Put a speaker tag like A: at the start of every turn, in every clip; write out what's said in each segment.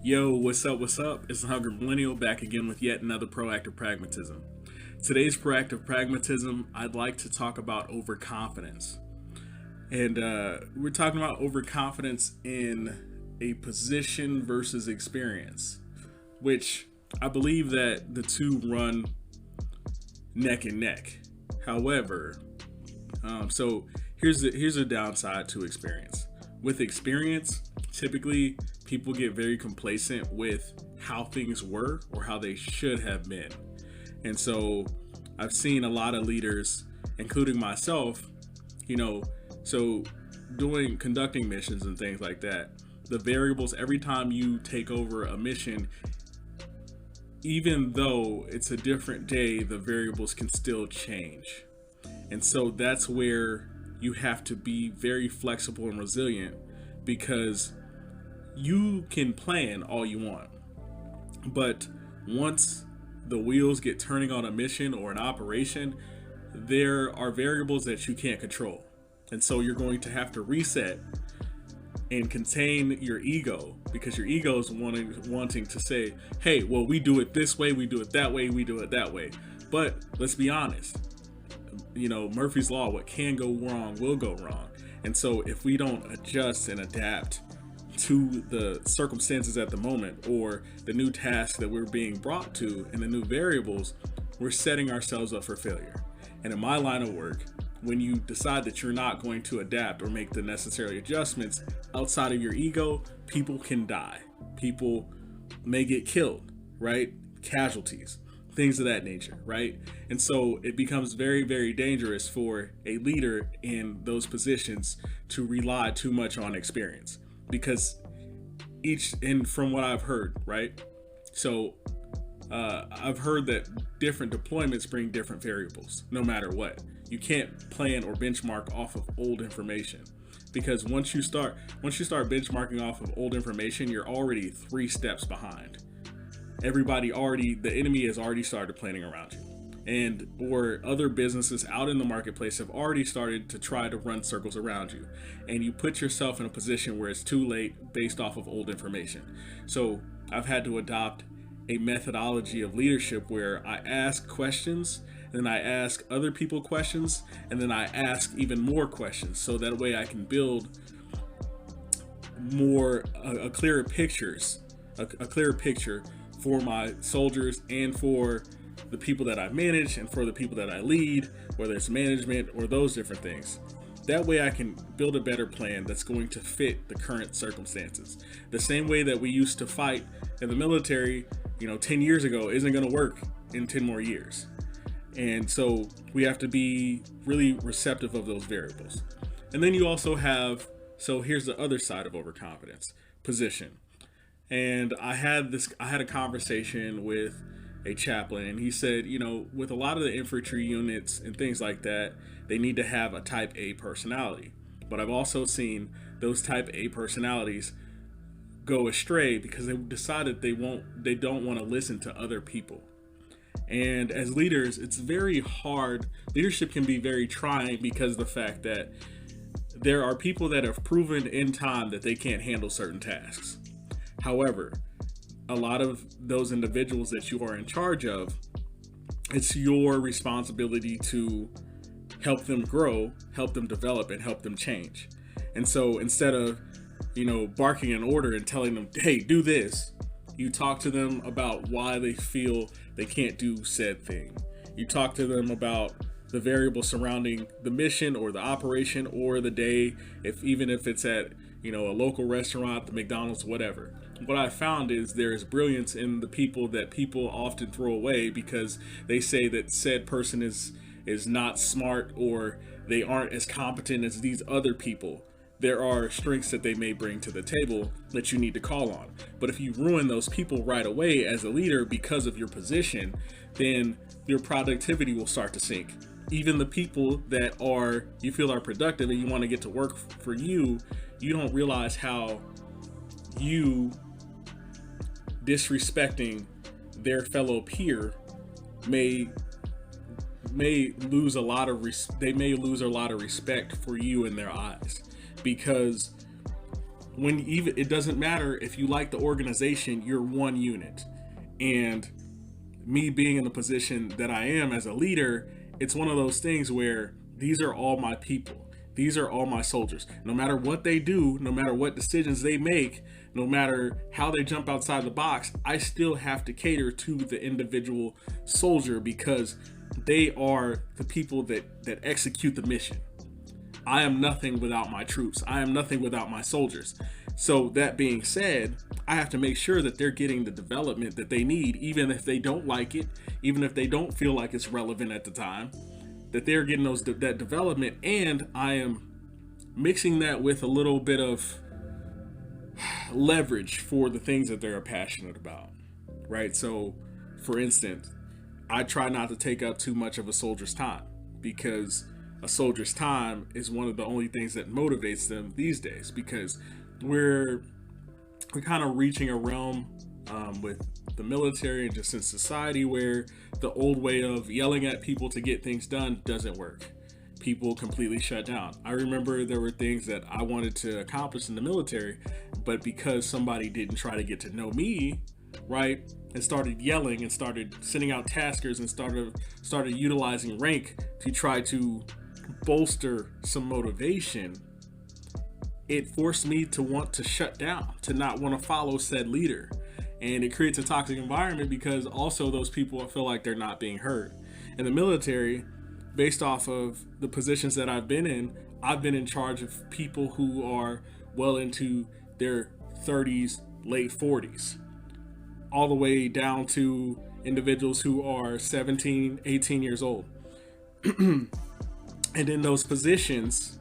A: Yo, what's up? What's up? It's the Hungry Millennial back again with yet another proactive pragmatism. Today's proactive pragmatism, I'd like to talk about overconfidence. And we're talking about overconfidence in a position versus experience, which I believe that the two run neck and neck. However, so here's a downside to experience. With experience, typically people get very complacent with how things were or how they should have been. And so I've seen a lot of leaders, including myself, so conducting missions and things like that, the variables every time you take over a mission, even though it's a different day, the variables can still change. And so that's where you have to be very flexible and resilient, because you can plan all you want, but once the wheels get turning on a mission or an operation, there are variables that you can't control. And so you're going to have to reset and contain your ego, because your ego is wanting to say, hey, well, we do it this way, we do it that way, we do it that way. But let's be honest, Murphy's Law, what can go wrong will go wrong. And so if we don't adjust and adapt to the circumstances at the moment, or the new task that we're being brought to and the new variables, we're setting ourselves up for failure. And in my line of work, when you decide that you're not going to adapt or make the necessary adjustments outside of your ego, people can die. People may get killed, right? Casualties, things of that nature, right? And so it becomes very, very dangerous for a leader in those positions to rely too much on experience, because from what I've heard, right? So I've heard that different deployments bring different variables, no matter what. You can't plan or benchmark off of old information, because once you start benchmarking off of old information, you're already 3 steps behind. The enemy has already started planning around you, or other businesses out in the marketplace have already started to try to run circles around you, and you put yourself in a position where it's too late based off of old information. So I've had to adopt a methodology of leadership where I ask questions, and then I ask other people questions, and then I ask even more questions, so that way I can build a clearer picture for my soldiers and for the people that I manage and for the people that I lead, whether it's management or those different things. That way I can build a better plan that's going to fit the current circumstances. The same way that we used to fight in the military, 10 years ago isn't going to work in 10 more years. And so we have to be really receptive of those variables. And then you also have, so here's the other side of overconfidence, position. And I had a conversation with a chaplain, and he said, with a lot of the infantry units and things like that, they need to have a type A personality. But I've also seen those type A personalities go astray because they decided they don't want to listen to other people. And as leaders, it's very hard. Leadership can be very trying because of the fact that there are people that have proven in time that they can't handle certain tasks. However, a lot of those individuals that you are in charge of, it's your responsibility to help them grow, help them develop, and help them change. And so instead of, barking an order and telling them, hey, do this, you talk to them about why they feel they can't do said thing. You talk to them about the variables surrounding the mission or the operation or the day, even if it's at, a local restaurant, the McDonald's, whatever. What I found is there is brilliance in the people that people often throw away because they say that said person is not smart, or they aren't as competent as these other people. There are strengths that they may bring to the table that you need to call on. But if you ruin those people right away as a leader because of your position, then your productivity will start to sink. Even the people that you feel are productive and you want to get to work for you, you don't realize how you disrespecting their fellow peer may lose a lot of respect for you in their eyes, because when even it doesn't matter if you like the organization, you're one unit. And me being in the position that I am as a leader, it's one of those things where these are all my people. These are all my soldiers. No matter what they do, no matter what decisions they make, no matter how they jump outside the box, I still have to cater to the individual soldier because they are the people that execute the mission. I am nothing without my troops. I am nothing without my soldiers. So that being said, I have to make sure that they're getting the development that they need, even if they don't like it, even if they don't feel like it's relevant at the time, that they're getting that development, and I am mixing that with a little bit of leverage for the things that they're passionate about, right? So, for instance, I try not to take up too much of a soldier's time because a soldier's time is one of the only things that motivates them these days, because we're kind of reaching a realm with the military and just in society where the old way of yelling at people to get things done doesn't work. People completely shut down. I remember there were things that I wanted to accomplish in the military, but because somebody didn't try to get to know me, right, and started yelling and started sending out taskers and started utilizing rank to try to bolster some motivation, it forced me to want to shut down, to not want to follow said leader. And it creates a toxic environment because also those people feel like they're not being heard. In the military, based off of the positions that I've been in charge of people who are well into their 30s, late 40s, all the way down to individuals who are 17, 18 years old. And in those positions,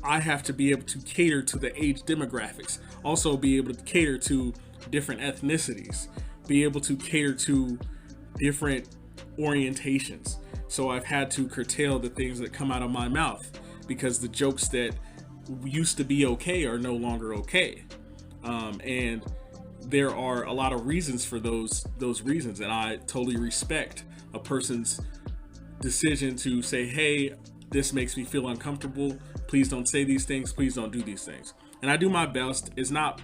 A: I have to be able to cater to the age demographics, also be able to cater to different ethnicities, be able to cater to different orientations. So I've had to curtail the things that come out of my mouth because the jokes that used to be okay are no longer okay. And there are a lot of reasons for those reasons, and I totally respect a person's decision to say, hey, this makes me feel uncomfortable. Please don't say these things. Please don't do these things. And I do my best. It's not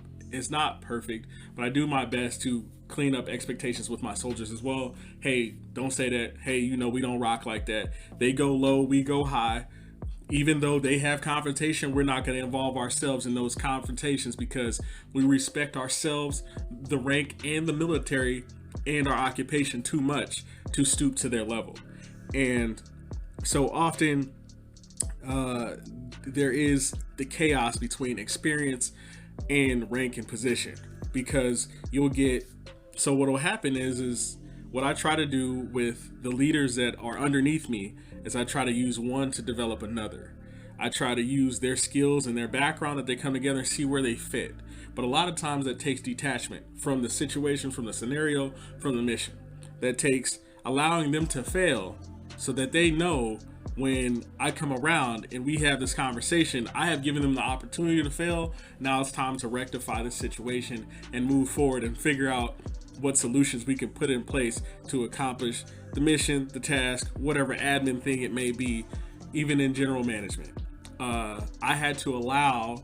A: perfect, but I do my best to clean up expectations with my soldiers as well. Hey, don't say that. Hey, we don't rock like that. They go low, we go high. Even though they have confrontation, we're not going to involve ourselves in those confrontations because we respect ourselves, the rank, and the military and our occupation too much to stoop to their level. And so often there is the chaos between experience and rank and position, because so what will happen is what I try to do with the leaders that are underneath me is I try to use one to develop another. I try to use their skills and their background that they come together and see where they fit. But a lot of times that takes detachment from the situation, from the scenario, from the mission. That takes allowing them to fail so that they know when I come around and we have this conversation, I have given them the opportunity to fail. Now it's time to rectify the situation and move forward and figure out what solutions we can put in place to accomplish the mission, the task, whatever admin thing it may be, even in general management. I had to allow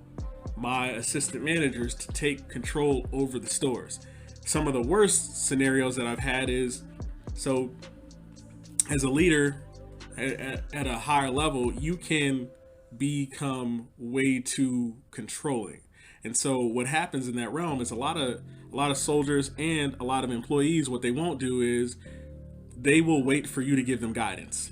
A: my assistant managers to take control over the stores. Some of the worst scenarios that I've had is, so as a leader at a higher level, you can become way too controlling. And so what happens in that realm is a lot of soldiers and a lot of employees, what they won't do is they will wait for you to give them guidance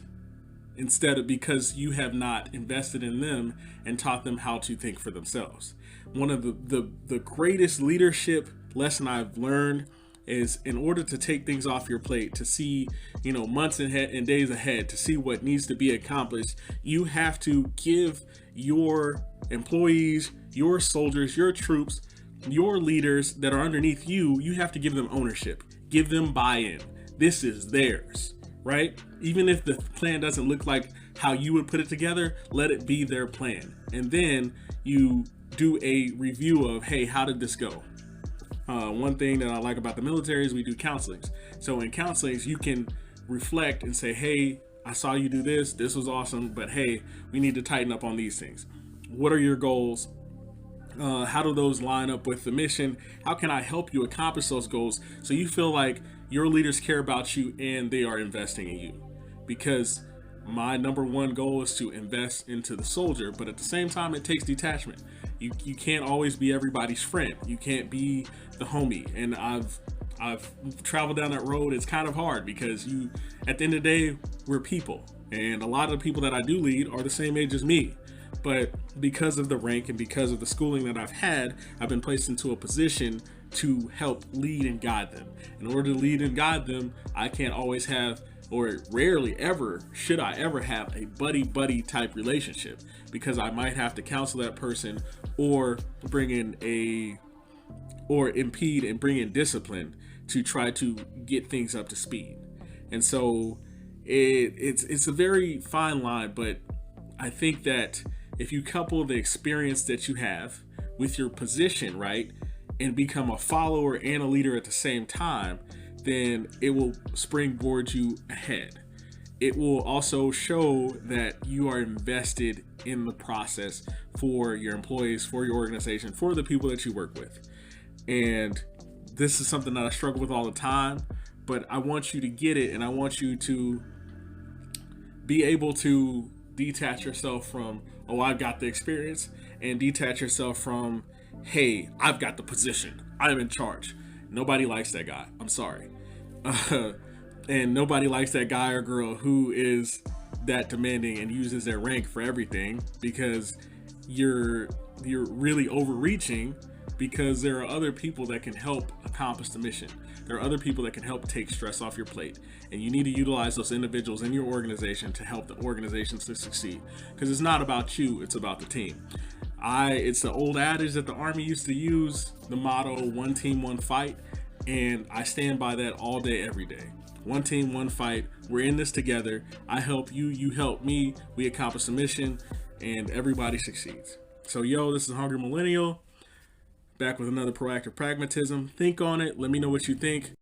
A: because you have not invested in them and taught them how to think for themselves. One of the greatest leadership lesson I've learned is, in order to take things off your plate, to see, months and days ahead, to see what needs to be accomplished, you have to give your employees, your soldiers, your troops, your leaders that are underneath you, you have to give them ownership, give them buy-in. This is theirs, right? Even if the plan doesn't look like how you would put it together, let it be their plan. And then you do a review of, hey, how did this go? One thing that I like about the military is we do counselings. So in counselings, you can reflect and say, hey, I saw you do this. This was awesome. But hey, we need to tighten up on these things. What are your goals? How do those line up with the mission? How can I help you accomplish those goals so you feel like your leaders care about you and they are investing in you? Because my number one goal is to invest into the soldier, but at the same time, it takes detachment. You can't always be everybody's friend. You can't be the homie. And I've traveled down that road. It's kind of hard because at the end of the day, we're people, and a lot of the people that I do lead are the same age as me. But because of the rank and because of the schooling that I've had, I've been placed into a position to help lead and guide them. In order to lead and guide them, I can't always have, or rarely ever should I ever have, a buddy type relationship, because I might have to counsel that person or impede and bring in discipline to try to get things up to speed. And so it's a very fine line, but I think that if you couple the experience that you have with your position, right, and become a follower and a leader at the same time, then it will springboard you ahead. It will also show that you are invested in the process for your employees, for your organization, for the people that you work with. And this is something that I struggle with all the time, but I want you to get it, and I want you to be able to detach yourself from, oh, I've got the experience, and detach yourself from, hey, I've got the position, I'm in charge. Nobody likes that guy. I'm sorry. And nobody likes that guy or girl who is that demanding and uses their rank for everything, because you're really overreaching, because there are other people that can help accomplish the mission. There are other people that can help take stress off your plate, and you need to utilize those individuals in your organization to help the organization to succeed, because it's not about you, it's about the team. It's the old adage that the Army used to use, the motto, one team, one fight, and I stand by that all day, every day. One team, one fight. We're in this together. I help you, you help me. We accomplish the mission, and everybody succeeds. So, this is Hungry Millennial, back with another Proactive Pragmatism. Think on it. Let me know what you think.